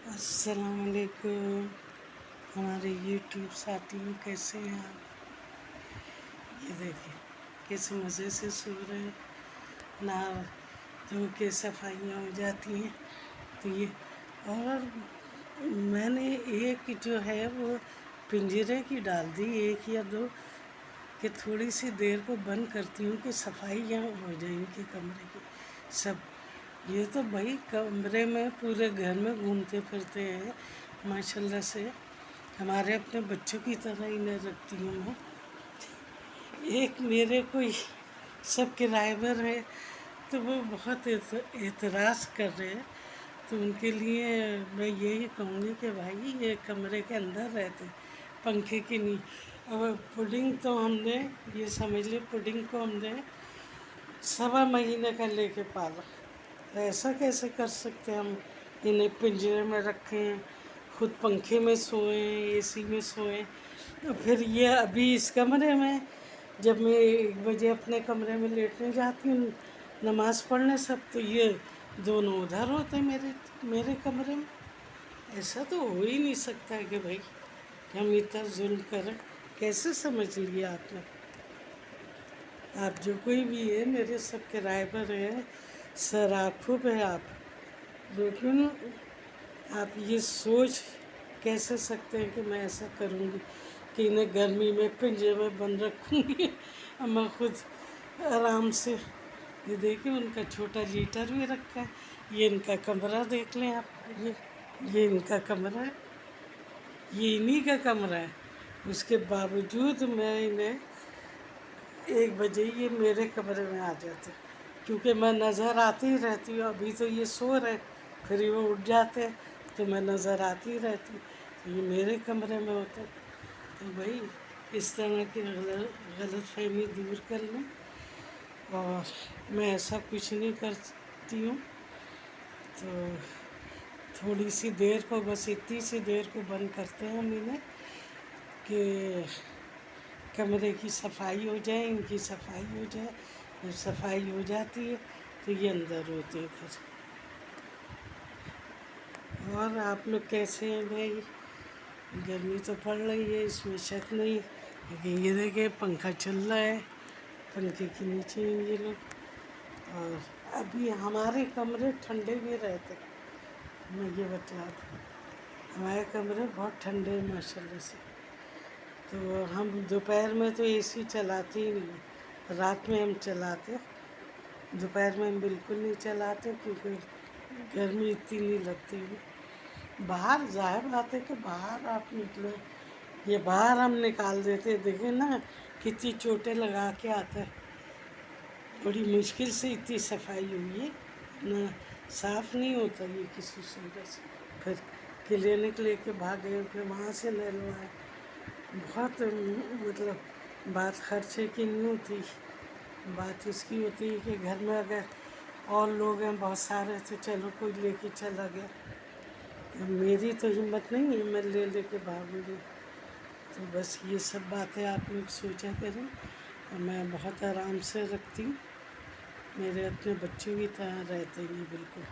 السلام علیکم ہمارے یوٹیوب ساتھیوں، کیسے ہیں آپ؟ یہ دیکھیں کیسے مزے سے سو رہے ہیں، نہ دھو کے صفائیاں ہو جاتی ہیں تو یہ، اور میں نے ایک جو ہے وہ پنجرے کی ڈال دی، ایک یا دو، کہ تھوڑی سی دیر کو بند کرتی ہوں کہ صفائیاں ہو جائیں ان کے کمرے کی سب۔ یہ تو بھائی کمرے میں پورے گھر میں گھومتے پھرتے ہیں ماشاء اللہ سے، ہمارے اپنے بچوں کی طرح انہیں رکھتی ہوں میں۔ ایک میرے کوئی سبسکرائبر ہے تو وہ بہت اعتراض کر رہے ہیں، تو ان کے لیے میں یہی کہوں گی کہ بھائی یہ کمرے کے اندر رہتے پنکھے کے نہیں۔ اب پڈنگ تو ہم نے یہ سمجھ لیں، پڈنگ کو ہم نے 1.25 مہینے کا لے کے پالا، تو ایسا کیسے کر سکتے ہم؟ انہیں پنجرے میں رکھیں، خود پنکھے میں سوئیں، اے سی میں سوئیں، تو پھر یہ ابھی اس کمرے میں جب میں 1 بجے اپنے کمرے میں لیٹنے جاتی ہوں نماز پڑھنے سب، تو یہ دونوں ادھر ہوتے ہیں میرے کمرے میں۔ ایسا تو ہو ہی نہیں سکتا ہے کہ بھائی ہم اتنا ظلم کریں، کیسے سمجھ لیا آپ نے؟ آپ جو کوئی بھی ہے میرے سبسکرائبر ہیں، سراکھوب ہے آپ، لیکن آپ یہ سوچ کیسے سکتے ہیں کہ میں ایسا کروں گی کہ انہیں گرمی میں پنجرے میں بند رکھوں گی اور میں خود آرام سے۔ یہ دیکھیں ان کا چھوٹا لیٹر بھی رکھا ہے، یہ ان کا کمرہ دیکھ لیں آپ، یہ ان کا کمرہ ہے، یہ انہی کا کمرہ ہے، اس کے باوجود میں انہیں 1 بجے یہ میرے کمرے میں آ جاتے، کیونکہ میں نظر آتی ہی رہتی ہوں۔ ابھی تو یہ سو رہے، پھر وہ اٹھ جاتے ہیں تو میں نظر آتی ہی رہتی ہوں، تو یہ میرے کمرے میں ہوتے۔ تو بھائی اس طرح کی غلط فہمی دور کر لیں، اور میں ایسا کچھ نہیں کرتی ہوں، تو تھوڑی سی دیر کو، بس اتنی سی دیر کو بند کرتے ہیں ہم انہیں کہ کمرے کی صفائی ہو جائے، ان کی صفائی ہو جائے، جب صفائی ہو جاتی ہے تو یہ اندر ہوتے ہیں پھر۔ اور آپ لوگ کیسے ہیں بھائی؟ گرمی تو پڑ رہی ہے، اس میں شک نہیں، لیکن یہ دیکھیں پنکھا چل رہا ہے، پنکھے کے نیچے ہیں یہ لوگ، اور ابھی ہمارے کمرے ٹھنڈے بھی رہتے، میں یہ بتلا دوں، ہمارے کمرے بہت ٹھنڈے ہیں ماشاء اللہ سے۔ تو ہم دوپہر میں تو اے سی چلاتے ہی نہیں، رات میں ہم چلاتے، دوپہر میں ہم بالکل نہیں چلاتے کیونکہ گرمی اتنی نہیں لگتی ہے۔ باہر ظاہر بات ہے کہ باہر آپ نکلے، یہ باہر ہم نکال دیتے، دیکھیں نا کتنی چوٹیں لگا کے آتا ہے، بڑی مشکل سے اتنی صفائی ہوئی ہے، نہ صاف نہیں ہوتا یہ کسی صورت سے، پھر کلینک لے کے بھاگے، پھر وہاں سے نہلوائے، بہت مطلب بات خرچے کی نہیں ہوتی، بات اس کی ہوتی ہے کہ گھر میں اگر اور لوگ ہیں بہت سارے تو چلو کوئی لے کے چلا گیا، میری تو ہمت نہیں ہے میں لے کے بھاگوں گی۔ تو بس یہ سب باتیں آپ لوگ سوچا کریں، اور میں بہت آرام سے رکھتی ہوں، میرے اپنے بچوں کی طرح رہتے ہیں بالکل۔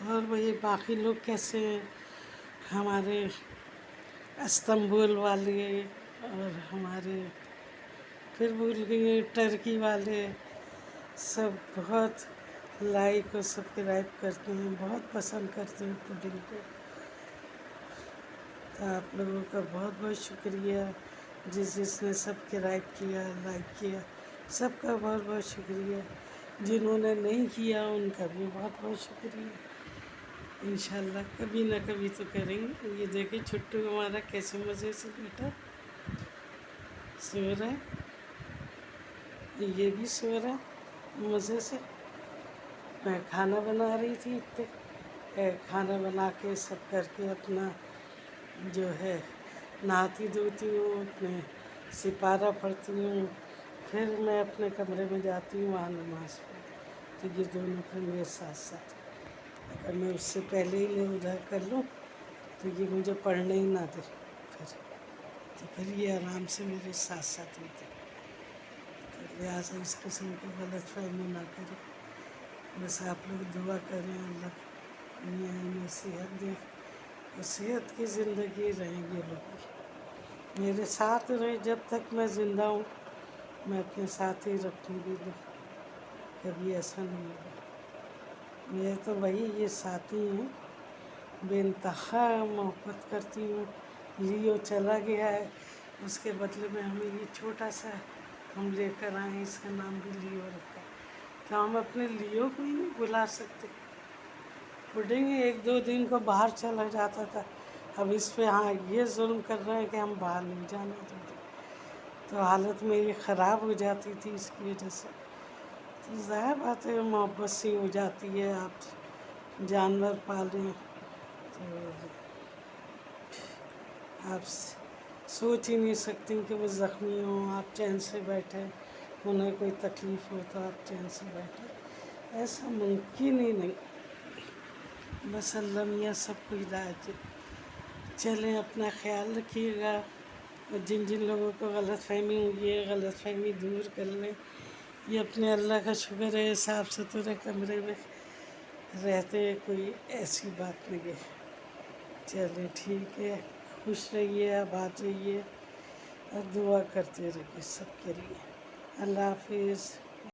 اور وہی باقی لوگ کیسے ہیں؟ ہمارے استنبول والے، اور ہمارے پھر بھول گئی ہیں ٹرکی والے، سب بہت لائک اور سبسکرائب کرتے ہیں، بہت پسند کرتے ہیں پڈنگ کو۔ تو آپ لوگوں کا بہت بہت شکریہ، جس نے سبسکرائب کیا، لائک کیا، سب کا بہت بہت شکریہ، جنہوں نے نہیں کیا ان کا بھی بہت بہت شکریہ۔ انشاءاللہ کبھی نہ کبھی تو کریں گے۔ یہ دیکھیں چھٹو ہمارا کیسے مزے سے بیٹھا سو رہا ہے، یہ بھی سو رہا ہے مزے سے۔ میں کھانا بنا رہی تھی، کھانا بنا کے سب کر کے اپنا جو ہے نہاتی دھوتی ہوں، اپنے سپارہ پڑھتی ہوں، پھر میں اپنے کمرے میں جاتی ہوں وہاں نماز پڑھ، تو یہ دونوں پھر میرے ساتھ ساتھ، اگر میں اس سے پہلے ہی میں ادھر کر لوں تو یہ مجھے پڑھنے ہی نہ دے، پھر یہ آرام سے میرے ساتھ ساتھ ہوتے، تو لہٰذا اس قسم کی غلط فہمی نہ کریں۔ بس آپ لوگ دعا کریں اللہ میاں انہیں صحت دے اور صحت کی زندگی رہیں گے لوگ میرے ساتھ رہے جب تک میں زندہ ہوں میں اپنے ساتھ ہی رکھوں گی کبھی ایسا نہیں ہوگا میرے تو وہی یہ ساتھی ہیں بے انتہا محبت کرتی ہوں لیو چلا گیا ہے اس کے بدلے میں ہمیں یہ چھوٹا سا ہم لے کر آئے اس کا نام بھی لیو رکھا تو ہم اپنے لیو کو ہی نہیں بلا سکتے پڈنگ ایک دو دن کو باہر چلا جاتا تھا اب اس پہ ہاں یہ ظلم کر رہے ہیں کہ ہم باہر نہیں جانا چاہتے تو حالت میری خراب ہو جاتی تھی اس کی وجہ سے تو ظاہر بات ہے محبت سی ہو جاتی ہے آپ جانور پالیں تو آپ سوچ ہی نہیں سکتی کہ وہ زخمی ہوں آپ چین سے بیٹھے انہیں کوئی تکلیف ہو تو آپ چین سے بیٹھے ایسا ممکن ہی نہیں بس اللہ میاں سب کو ہدایت دے چلیں اپنا خیال رکھیے گا اور جن جن لوگوں کو غلط فہمی ہوئی ہے غلط فہمی دور کر لیں یہ اپنے اللہ کا شکر ہے صاف ستھرے کمرے میں رہتے کوئی ایسی بات نہیں ہے چلیں ٹھیک ہے خوش رہیے آباد رہیے اور دعا کرتے رہیے سب کے لیے اللہ حافظ